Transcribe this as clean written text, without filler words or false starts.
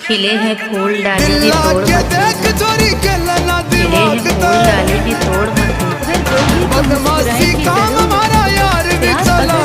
खिले हैं फूल डाले भी तोड़ मत बदमाशी काम हमारा यार भी चला